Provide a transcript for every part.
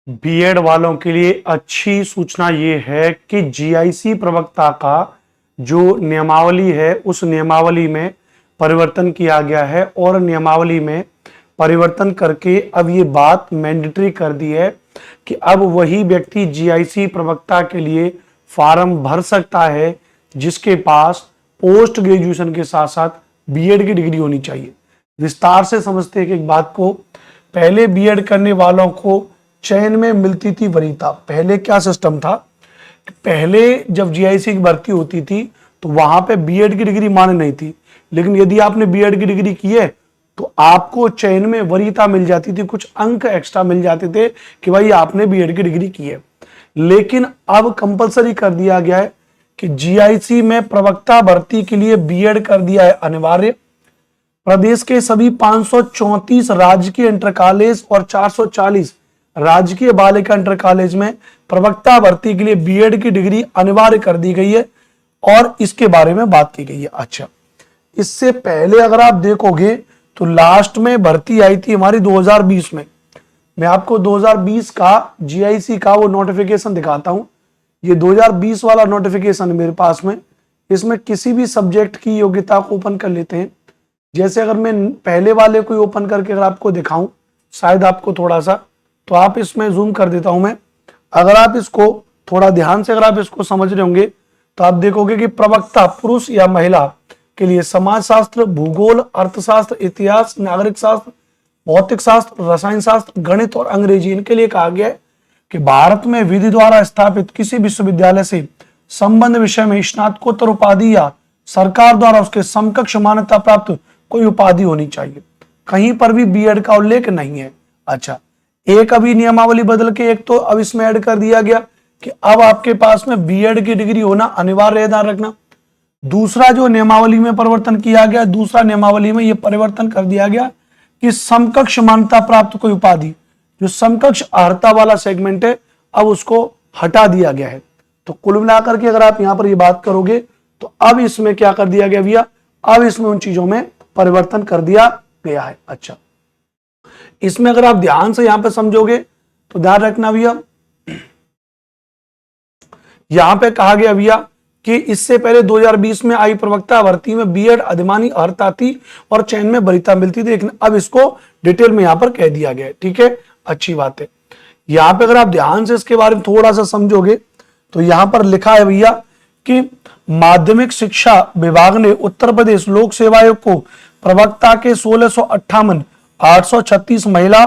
BEd वालों के लिए अच्छी सूचना ये है कि जीआईसी प्रवक्ता का जो नियमावली है उस नियमावली में परिवर्तन किया गया है और नियमावली में परिवर्तन करके अब ये बात मैंडेटरी कर दी है कि अब वही व्यक्ति जीआईसी प्रवक्ता के लिए फॉर्म भर सकता है जिसके पास पोस्ट ग्रेजुएशन के साथ साथ बीएड की डिग्री होनी चाहिए। विस्तार से समझते हैं कि एक बात को, पहले बीएड करने वालों को चयन में मिलती थी वरीयता। पहले क्या सिस्टम था, पहले जब जीआईसी की भर्ती होती थी तो वहां पे बीएड की डिग्री मान्य नहीं थी, लेकिन यदि आपने बीएड की डिग्री की है तो आपको चयन में वरीयता मिल जाती थी, कुछ अंक एक्स्ट्रा मिल जाते थे कि भाई आपने बीएड की डिग्री की है। लेकिन अब कंपलसरी कर दिया गया है कि जीआईसी में प्रवक्ता भर्ती के लिए बीएड कर दिया है अनिवार्य। प्रदेश के सभी 534 राजकीय इंटर कॉलेज और 440 राजकीय बालिका इंटर कॉलेज में प्रवक्ता भर्ती के लिए बीएड की डिग्री अनिवार्य कर दी गई है और इसके बारे में बात की गई है। अच्छा, इससे पहले अगर आप देखोगे तो लास्ट में भर्ती आई थी हमारी 2020 में। मैं आपको 2020 का जीआईसी का वो नोटिफिकेशन दिखाता हूं। ये 2020 वाला नोटिफिकेशन मेरे पास में, इसमें किसी भी सब्जेक्ट की योग्यता को ओपन कर लेते हैं। जैसे अगर मैं पहले वाले को ओपन करके अगर आपको दिखाऊं, शायद आपको थोड़ा सा, तो आप इसमें जूम कर देता हूं मैं। अगर आप इसको थोड़ा ध्यान से अगर आप इसको समझ रहे होंगे तो आप देखोगे कि प्रवक्ता पुरुष या महिला के लिए समाजशास्त्र, भूगोल, अर्थशास्त्र, इतिहास, नागरिक शास्त्र, भौतिक शास्त्र, रसायन शास्त्र, गणित और अंग्रेजी, इनके लिए कहा गया है कि भारत में विधि द्वारा स्थापित किसी विश्वविद्यालय से संबंध विषय में स्नातकोत्तर उपाधि या सरकार द्वारा उसके समकक्ष मान्यता प्राप्त कोई उपाधि होनी चाहिए। कहीं पर भी बीएड का उल्लेख नहीं है। अच्छा, एक अभी नियमावली बदल के एक तो अब इसमें ऐड कर दिया गया कि अब आपके पास में बीएड की डिग्री होना अनिवार्य है, ध्यान रखना। दूसरा जो नियमावली में परिवर्तन किया गया, दूसरा नियमावली में यह परिवर्तन कर दिया गया कि समकक्ष मान्यता प्राप्त कोई उपाधि, जो समकक्ष अर्हता वाला सेगमेंट है, अब उसको हटा दिया गया है। तो कुल मिलाकर के अगर आप यहां पर ये बात करोगे तो अब इसमें क्या कर दिया गया भैया, अब इसमें उन चीजों में परिवर्तन कर दिया गया है। अच्छा, इसमें अगर आप ध्यान से यहां पे समझोगे तो ध्यान रखना भैया, यहां पे कहा गया भैया कि इससे पहले 2020 में आई प्रवक्ता भर्ती में बीएड अधिमानी अर्हता थी और चयन में वरीयता मिलती थी, लेकिन अब इसको डिटेल में यहां पर कह दिया गया है। ठीक है, अच्छी बात है। यहां पे अगर आप ध्यान से इसके बारे में थोड़ा सा समझोगे तो यहां पर लिखा है भैया कि माध्यमिक शिक्षा विभाग ने उत्तर प्रदेश लोक सेवा आयोग को प्रवक्ता के 1658, 836 महिला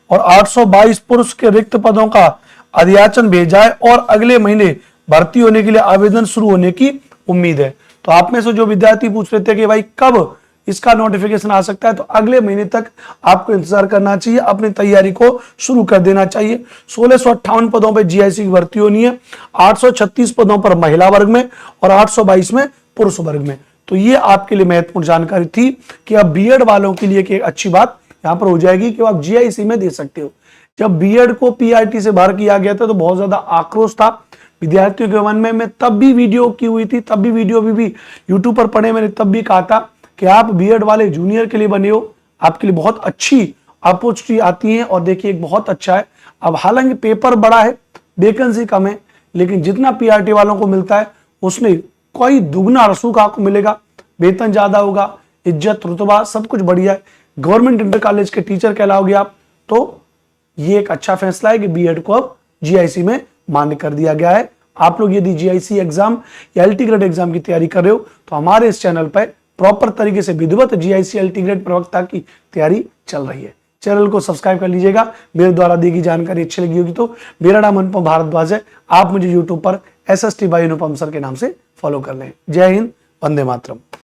और 822 पुरुष के रिक्त पदों का अधियाचन भेजा है और अगले महीने भर्ती होने के लिए आवेदन शुरू होने की उम्मीद है। तो आप में से जो विद्यार्थी पूछ रहे थे कि भाई कब इसका नोटिफिकेशन आ सकता है, तो अगले महीने तक आपको इंतजार करना चाहिए, अपनी तैयारी को शुरू कर देना चाहिए। 1658 पदों पर जीआईसी की भर्ती होनी है, 836 पदों पर महिला वर्ग में और 822 में पुरुष वर्ग में। तो ये आपके लिए महत्वपूर्ण जानकारी थी कि अब बीएड वालों के लिए एक अच्छी बात यहां पर हो जाएगी कि आप जीआईसी में दे सकते हो। जब बीएड को पीआरटी से बाहर किया गया था तो बहुत ज्यादा आक्रोश था विद्यार्थियों के मन में। मैं तब भी वीडियो की हुई थी, तब भी वीडियो भी यूट्यूब पर पढ़े, मैंने तब भी कहा था कि आप बीएड वाले जूनियर के लिए बने हो, आपके लिए बहुत अच्छी अपॉर्चुनिटी आती है और देखिए एक बहुत अच्छा है। अब हालांकि पेपर बड़ा है, वैकेंसी कम है, लेकिन जितना पीआरटी वालों को मिलता है उसमें कोई दुगना रसूख आपको मिलेगा, वेतन ज्यादा होगा, इज्जत रुतबा सब कुछ बढ़िया है। गवर्नमेंट इंटर कॉलेज के टीचर कहलाओगे आप। तो ये एक अच्छा फैसला है कि बीएड को अब जीआईसी में मान्य कर दिया गया है। आप लोग यदि जीआईसी एग्जाम या एलटी ग्रेड एग्जाम की तैयारी कर रहे हो तो हमारे इस चैनल पर प्रॉपर तरीके से विधिवत जीआईसी एलटी ग्रेड प्रवक्ता की तैयारी चल रही है। चैनल को सब्सक्राइब कर लीजिएगा। मेरे द्वारा दी गई जानकारी अच्छी लगी होगी तो मेरा नाम अनुपम भारद्वाज है, आप मुझे यूट्यूब पर SST बाय अनुपम सर के नाम से फॉलो कर लें। जय हिंद, वंदे मातरम।